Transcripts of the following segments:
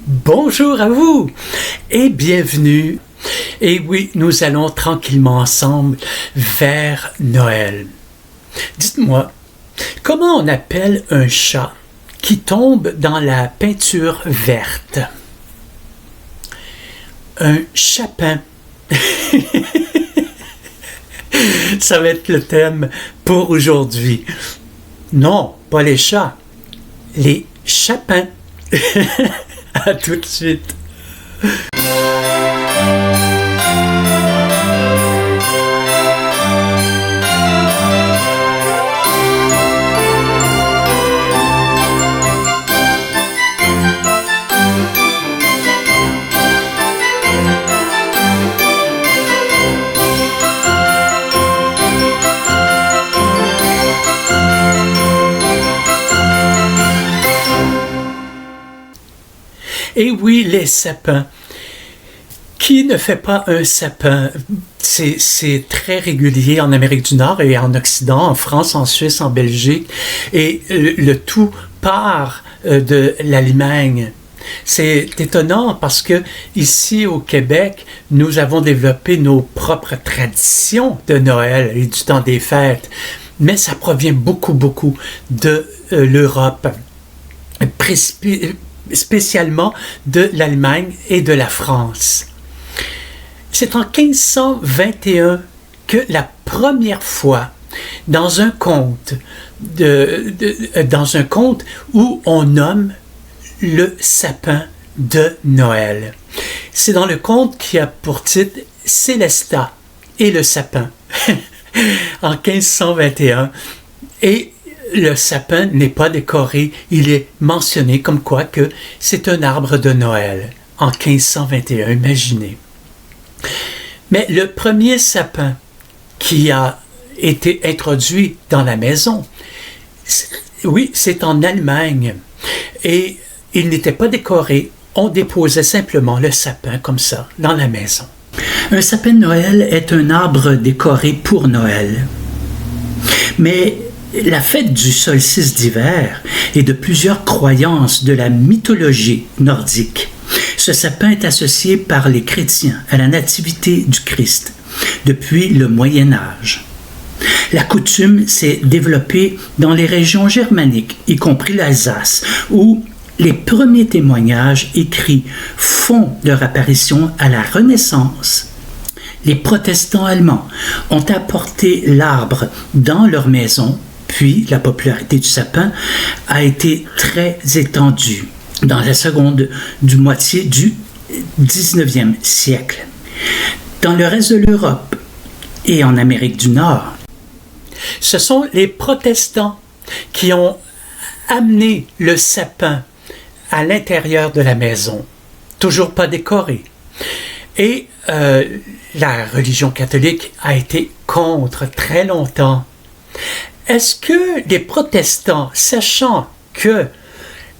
Bonjour à vous et bienvenue. Et oui, nous allons tranquillement ensemble vers Noël. Dites-moi, comment on appelle un chat qui tombe dans la peinture verte? Un chapin. Ça va être le thème pour aujourd'hui. Non, pas les chats, les chapins. À tout de suite. Et oui, les sapins. Qui ne fait pas un sapin? C'est très régulier en Amérique du Nord et en Occident, en France, en Suisse, en Belgique. Et le tout part de l'Allemagne. C'est étonnant parce que ici au Québec, nous avons développé nos propres traditions de Noël et du temps des fêtes. Mais ça provient beaucoup de l'Europe. Spécialement de l'Allemagne et de la France. C'est en 1521 que la première fois, dans un conte où on nomme le sapin de Noël. C'est dans le conte qui a pour titre Célestat et le sapin, en 1521. Et le sapin n'est pas décoré, il est mentionné comme quoi que c'est un arbre de Noël en 1521, imaginez. Mais le premier sapin qui a été introduit dans la maison, oui, c'est en Allemagne. Et il n'était pas décoré, on déposait simplement le sapin comme ça dans la maison. Un sapin de Noël est un arbre décoré pour Noël. Mais la fête du solstice d'hiver et de plusieurs croyances de la mythologie nordique. Ce sapin est associé par les chrétiens à la nativité du Christ depuis le Moyen Âge. La coutume s'est développée dans les régions germaniques, y compris l'Alsace, où les premiers témoignages écrits font leur apparition à la Renaissance. Les protestants allemands ont apporté l'arbre dans leur maison. Puis, la popularité du sapin a été très étendue dans la seconde moitié du 19e siècle. Dans le reste de l'Europe et en Amérique du Nord, ce sont les protestants qui ont amené le sapin à l'intérieur de la maison, toujours pas décoré. Et la religion catholique a été contre très longtemps. Est-ce que les protestants, sachant que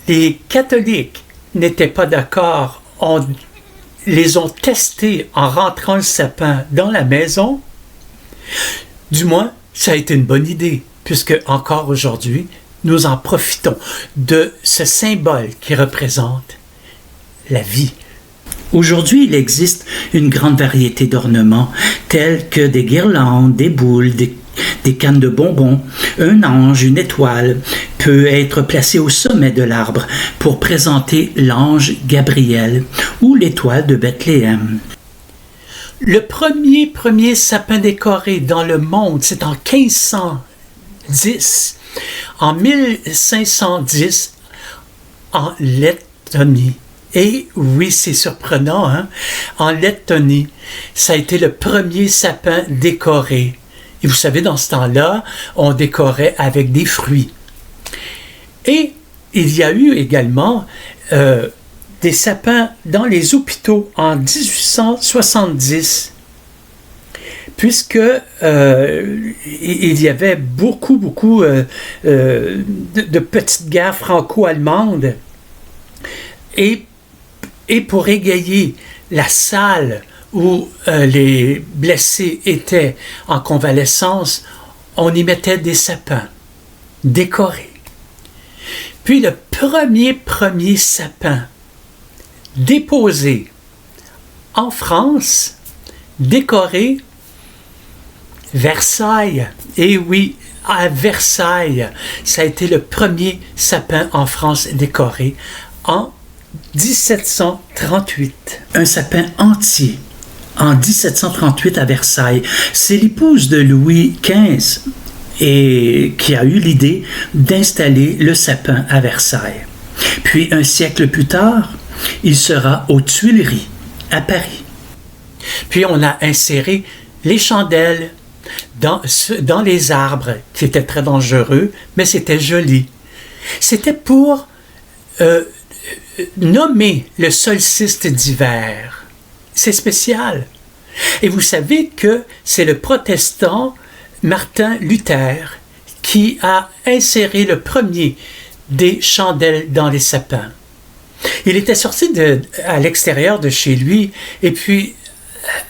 les catholiques n'étaient pas d'accord, les ont testés en rentrant le sapin dans la maison? Du moins, ça a été une bonne idée, puisque encore aujourd'hui, nous en profitons de ce symbole qui représente la vie. Aujourd'hui, il existe une grande variété d'ornements, tels que des guirlandes, des boules, des cannes de bonbons. Un ange, une étoile peut être placé au sommet de l'arbre pour présenter l'ange Gabriel ou l'étoile de Bethléem. Le premier sapin décoré dans le monde, c'est en 1510. En 1510, en Lettonie. Et oui, c'est surprenant, hein? En Lettonie, ça a été le premier sapin décoré. Et vous savez, dans ce temps-là, on décorait avec des fruits. Et il y a eu également des sapins dans les hôpitaux en 1870, puisque il y avait beaucoup de petites guerres franco-allemandes. Et pour égayer la salle où les blessés étaient en convalescence, on y mettait des sapins décorés. Puis le premier sapin déposé en France, décoré Versailles. Et oui, à Versailles, ça a été le premier sapin en France décoré en 1738. Un sapin entier en 1738 à Versailles. C'est l'épouse de Louis XV et qui a eu l'idée d'installer le sapin à Versailles. Puis un siècle plus tard, il sera aux Tuileries, à Paris. Puis on a inséré les chandelles dans les arbres, qui étaient très dangereux, mais c'était joli. C'était pour nommer le solstice d'hiver. C'est spécial. Et vous savez que c'est le protestant Martin Luther qui a inséré le premier des chandelles dans les sapins. Il était sorti à l'extérieur de chez lui et puis,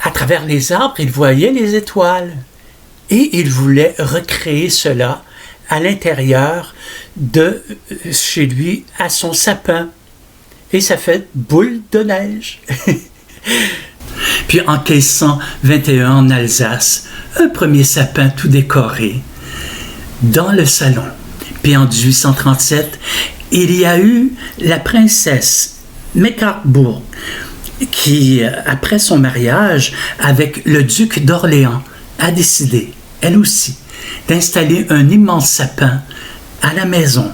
à travers les arbres, il voyait les étoiles. Et il voulait recréer cela à l'intérieur de chez lui, à son sapin. Et ça fait boule de neige. Puis en 1521, en Alsace, un premier sapin tout décoré dans le salon. Puis en 1837, il y a eu la princesse Mecklenburg qui, après son mariage avec le duc d'Orléans, a décidé, elle aussi, d'installer un immense sapin à la maison.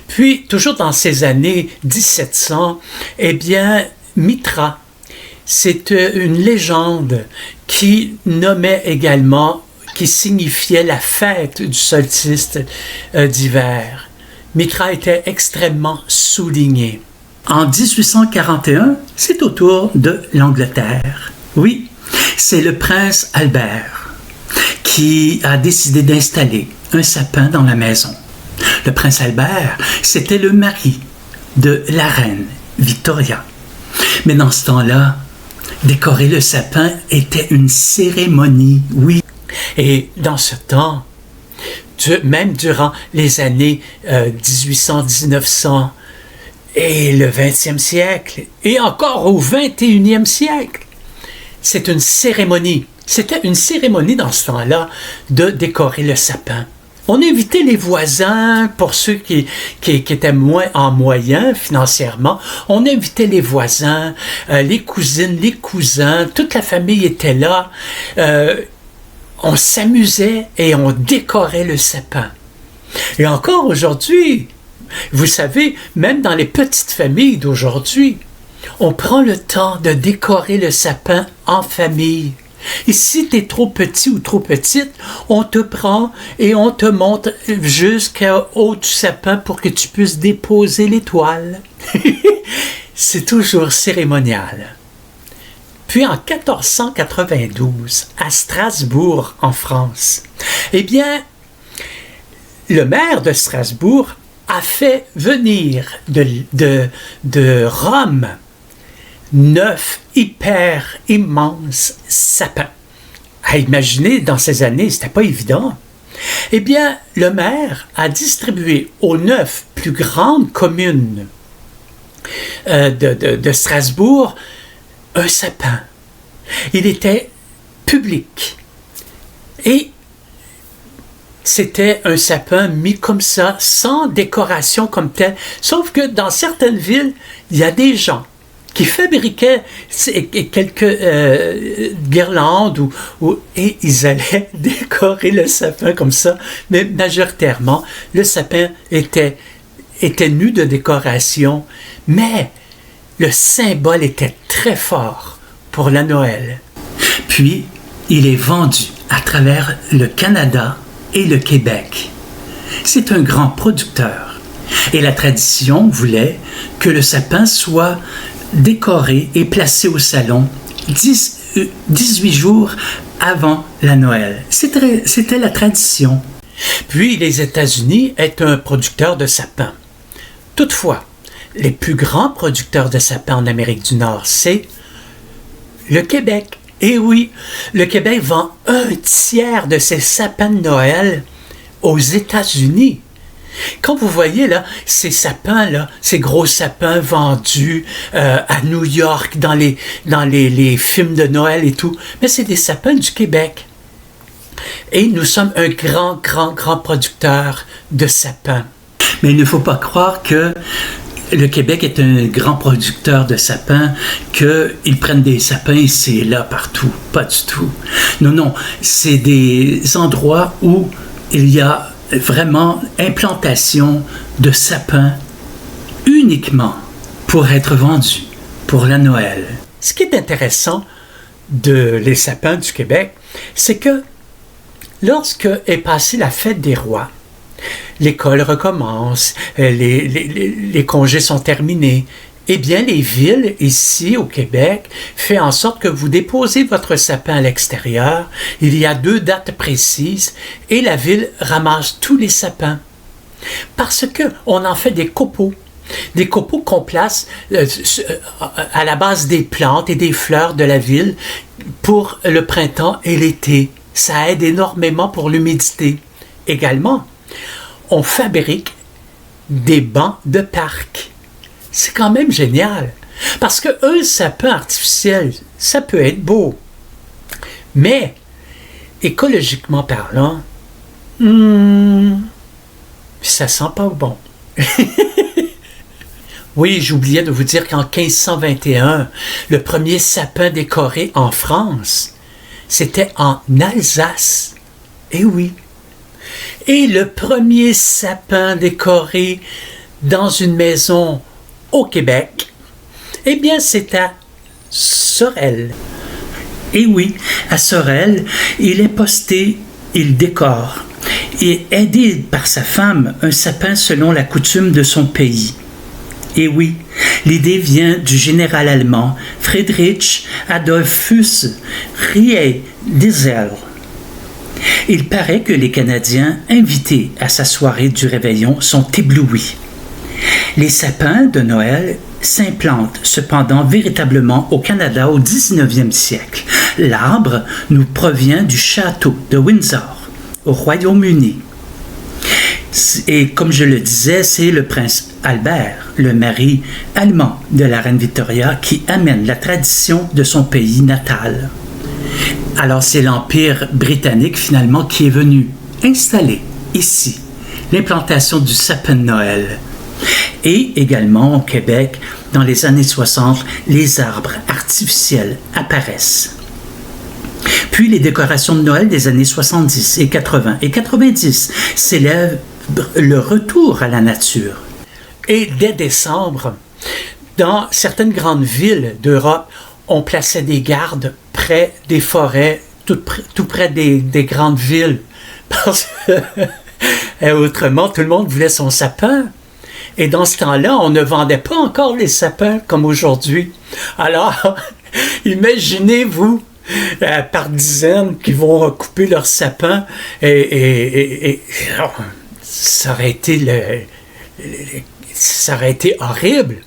Puis, toujours dans ces années 1700, eh bien, Mitra, c'est une légende qui nommait également, qui signifiait la fête du solstice d'hiver. Mitra était extrêmement souligné. En 1841, c'est au tour de l'Angleterre. Oui, c'est le prince Albert qui a décidé d'installer un sapin dans la maison. Le prince Albert, c'était le mari de la reine Victoria. Mais dans ce temps-là, décorer le sapin était une cérémonie, oui. Et dans ce temps, même durant les années 1800-1900 et le 20e siècle, et encore au 21e siècle, c'est une cérémonie. C'était une cérémonie dans ce temps-là de décorer le sapin. On invitait les voisins, pour ceux qui étaient moins en moyens financièrement, on invitait les voisins, les cousines, les cousins, toute la famille était là. On s'amusait et on décorait le sapin. Et encore aujourd'hui, vous savez, même dans les petites familles d'aujourd'hui, on prend le temps de décorer le sapin en famille. Et si tu es trop petit ou trop petite, on te prend et on te monte jusqu'au haut du sapin pour que tu puisses déposer l'étoile. C'est toujours cérémonial. Puis en 1492, à Strasbourg, en France, eh bien, le maire de Strasbourg a fait venir de Rome 9 hyper immenses sapins. À imaginer, dans ces années, c'était pas évident. Eh bien, le maire a distribué aux 9 plus grandes communes de Strasbourg un sapin. Il était public. Et c'était un sapin mis comme ça, sans décoration comme telle. Sauf que dans certaines villes, il y a des gens qui fabriquaient quelques guirlandes et ils allaient décorer le sapin comme ça. Mais majoritairement, le sapin était nu de décoration, mais le symbole était très fort pour la Noël. Puis, il est vendu à travers le Canada et le Québec. C'est un grand producteur. Et la tradition voulait que le sapin soit décoré et placé au salon 18 jours avant la Noël. C'était la tradition. Puis, les États-Unis est un producteur de sapins. Toutefois, les plus grands producteurs de sapins en Amérique du Nord, c'est le Québec. Et oui, le Québec vend 1/3 de ses sapins de Noël aux États-Unis. Quand vous voyez là, ces sapins là, ces gros sapins vendus à New York dans les films de Noël et tout, mais c'est des sapins du Québec. Et nous sommes un grand producteur de sapins. Mais il ne faut pas croire que le Québec est un grand producteur de sapins, qu'ils prennent des sapins ici et là partout. Pas du tout. Non, c'est des endroits où il y a vraiment implantation de sapins uniquement pour être vendus pour la Noël. Ce qui est intéressant de les sapins du Québec, c'est que lorsque est passée la fête des rois, l'école recommence, les congés sont terminés, eh bien, les villes, ici au Québec, font en sorte que vous déposez votre sapin à l'extérieur. Il y a 2 dates précises et la ville ramasse tous les sapins. Parce qu'on en fait des copeaux. Des copeaux qu'on place à la base des plantes et des fleurs de la ville pour le printemps et l'été. Ça aide énormément pour l'humidité. Également, on fabrique des bancs de parc. C'est quand même génial. Parce qu'un sapin artificiel, ça peut être beau. Mais, écologiquement parlant, ça sent pas bon. Oui, j'oubliais de vous dire qu'en 1521, le premier sapin décoré en France, c'était en Alsace. Eh oui. Et le premier sapin décoré dans une maison au Québec, eh bien, c'est à Sorel. Et oui, à Sorel, il est posté, il décore, et aidé par sa femme, un sapin selon la coutume de son pays. Et oui, l'idée vient du général allemand Friedrich Adolphus Riedisel. Il paraît que les Canadiens invités à sa soirée du réveillon sont éblouis. Les sapins de Noël s'implantent cependant véritablement au Canada au 19e siècle. L'arbre nous provient du château de Windsor, au Royaume-Uni. Et comme je le disais, c'est le prince Albert, le mari allemand de la reine Victoria, qui amène la tradition de son pays natal. Alors c'est l'Empire britannique finalement qui est venu installer ici l'implantation du sapin de Noël. Et également au Québec, dans les années 60, les arbres artificiels apparaissent. Puis les décorations de Noël des années 70 et 80 et 90 célèbrent le retour à la nature. Et dès décembre, dans certaines grandes villes d'Europe, on plaçait des gardes près des forêts, tout près des grandes villes. Parce que, autrement, tout le monde voulait son sapin. Et dans ce temps-là, on ne vendait pas encore les sapins comme aujourd'hui. Alors, imaginez-vous, par dizaines qui vont couper leurs sapins et ça aurait été horrible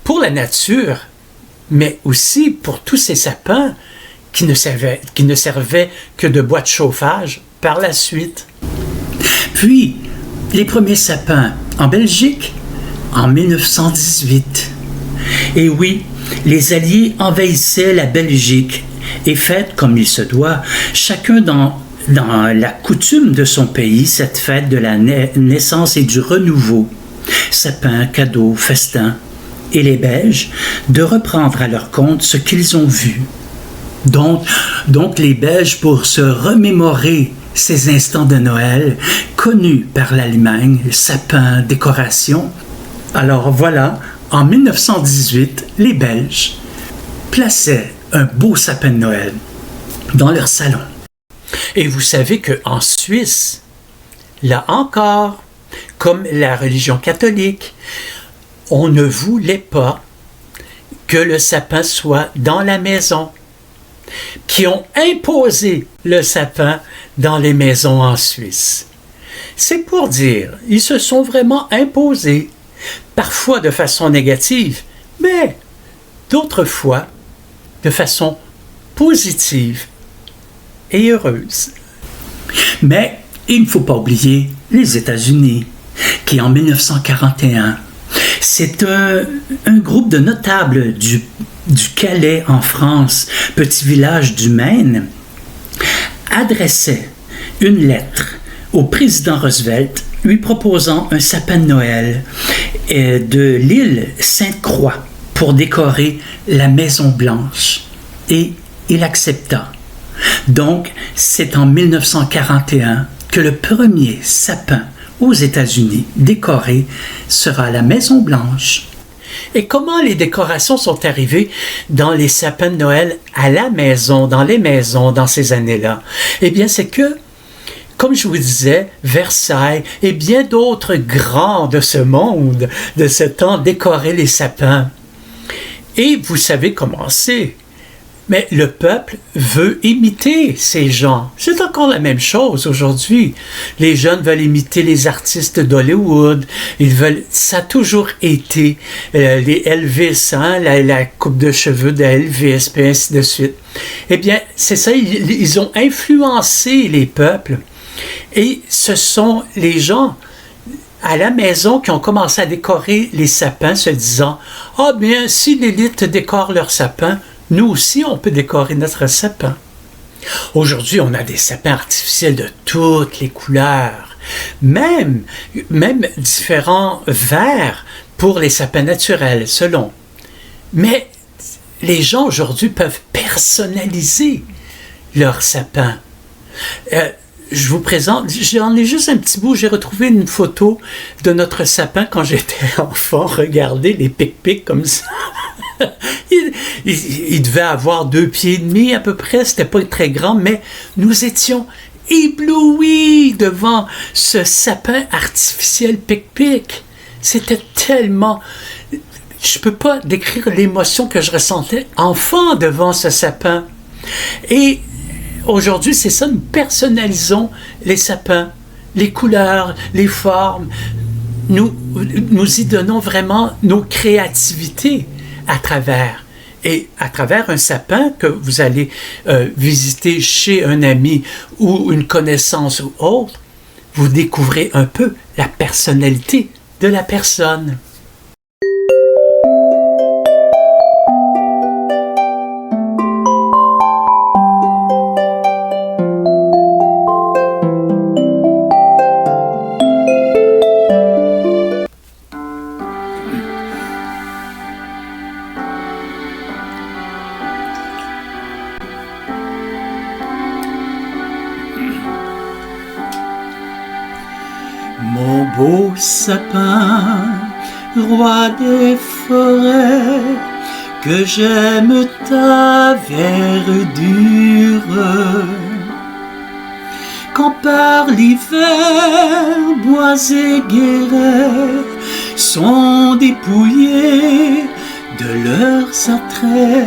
pour la nature, mais aussi pour tous ces sapins qui ne servaient que de bois de chauffage par la suite. Puis, les premiers sapins en Belgique, en 1918. Et oui, les Alliés envahissaient la Belgique et fêtent, comme il se doit, chacun dans la coutume de son pays, cette fête de la naissance et du renouveau. Sapins, cadeaux, festins. Et les Belges, de reprendre à leur compte ce qu'ils ont vu. Donc les Belges, pour se remémorer ces instants de Noël, connus par l'Allemagne, sapins, décorations. Alors voilà, en 1918, les Belges plaçaient un beau sapin de Noël dans leur salon. Et vous savez qu'en Suisse, là encore, comme la religion catholique, on ne voulait pas que le sapin soit dans la maison, qui ont imposé le sapin dans les maisons en Suisse. C'est pour dire, ils se sont vraiment imposés, parfois de façon négative, mais d'autres fois de façon positive et heureuse. Mais il ne faut pas oublier les États-Unis. qui est en 1941. C'est un groupe de notables du Calais en France, petit village du Maine, adressait une lettre au président Roosevelt lui proposant un sapin de Noël de l'île Sainte-Croix pour décorer la Maison Blanche. Et il accepta. Donc, c'est en 1941 que le premier sapin aux États-Unis décoré sera la Maison Blanche. Et comment les décorations sont arrivées dans les sapins de Noël à la maison, dans les maisons, dans ces années-là? Eh bien, c'est que, comme je vous disais, Versailles et bien d'autres grands de ce monde, de ce temps, décoraient les sapins. Et vous savez comment c'est. Mais le peuple veut imiter ces gens. C'est encore la même chose aujourd'hui. Les jeunes veulent imiter les artistes d'Hollywood. Ça a toujours été les Elvis, hein, la coupe de cheveux d'Elvis, puis ainsi de suite. Eh bien, c'est ça, ils ont influencé les peuples. Et ce sont les gens à la maison qui ont commencé à décorer les sapins, se disant « Ah bien, si l'élite décore leur sapin, nous aussi, on peut décorer notre sapin. » Aujourd'hui, on a des sapins artificiels de toutes les couleurs, même différents verts pour les sapins naturels, selon. Mais les gens aujourd'hui peuvent personnaliser leur sapin. Je vous présente, j'en ai juste un petit bout, j'ai retrouvé une photo de notre sapin quand j'étais enfant. Regardez les pic-pics comme ça. Il devait avoir 2,5 pieds à peu près, c'était pas très grand, mais nous étions éblouis devant ce sapin artificiel pic-pic. C'était tellement... Je peux pas décrire l'émotion que je ressentais enfant devant ce sapin. Et aujourd'hui, c'est ça, nous personnalisons les sapins, les couleurs, les formes. Nous y donnons vraiment nos créativités à travers un sapin que vous allez visiter chez un ami ou une connaissance ou autre. Vous découvrez un peu la personnalité de la personne. Mon beau sapin, roi des forêts, que j'aime ta verdure. Quand par l'hiver, bois et guérets sont dépouillés de leurs attraits.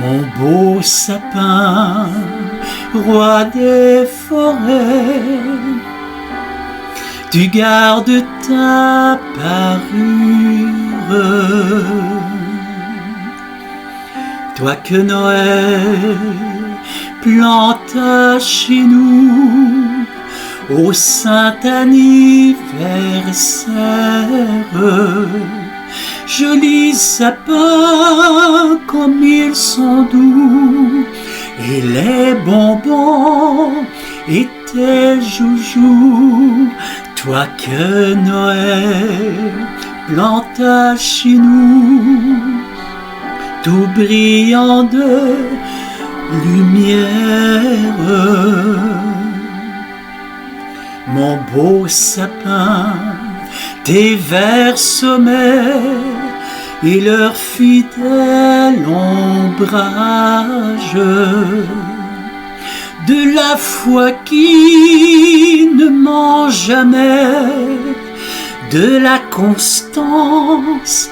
Mon beau sapin, roi des forêts, tu gardes ta parure. Toi que Noël planta chez nous au saint anniversaire. Jolis sapins comme ils sont doux, et les bonbons et tes joujoux. Toi que Noël planta chez nous, tout brillant de lumière. Mon beau sapin, tes verts sommets et leur fidèle ombrage, de la foi qui ne ment jamais, de la constance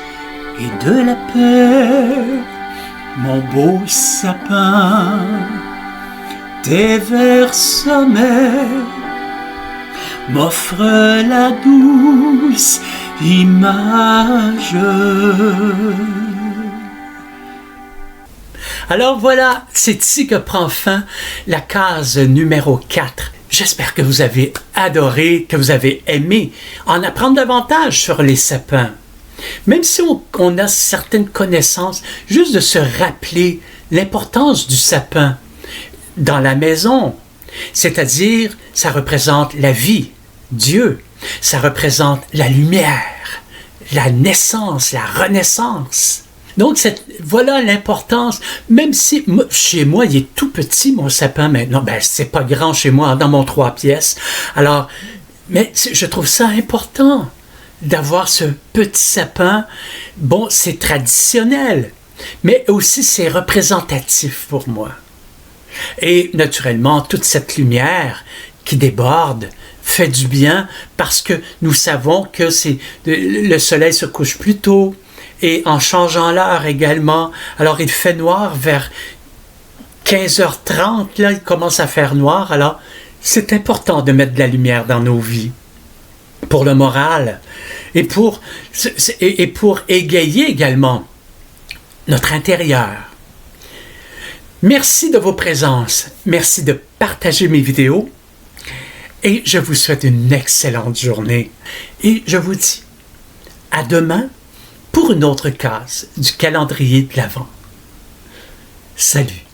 et de la paix. Mon beau sapin, tes verts sommets m'offrent la douce image. Alors voilà, c'est ici que prend fin la case numéro 4. J'espère que vous avez adoré, que vous avez aimé en apprendre davantage sur les sapins. Même si on a certaines connaissances, juste de se rappeler l'importance du sapin dans la maison, c'est-à-dire ça représente la vie, Dieu, ça représente la lumière, la naissance, la renaissance. Donc, voilà l'importance, même si chez moi, il est tout petit, mon sapin maintenant. Ben, c'est pas grand chez moi, dans mon 3 pièces. Alors, mais je trouve ça important d'avoir ce petit sapin. Bon, c'est traditionnel, mais aussi c'est représentatif pour moi. Et naturellement, toute cette lumière qui déborde fait du bien parce que nous savons que le soleil se couche plus tôt. Et en changeant l'heure également, alors il fait noir vers 15h30, là, il commence à faire noir. Alors, c'est important de mettre de la lumière dans nos vies, pour le moral, et pour égayer également notre intérieur. Merci de vos présences, merci de partager mes vidéos, et je vous souhaite une excellente journée. Et je vous dis à demain, pour une autre case du calendrier de l'Avent. Salut!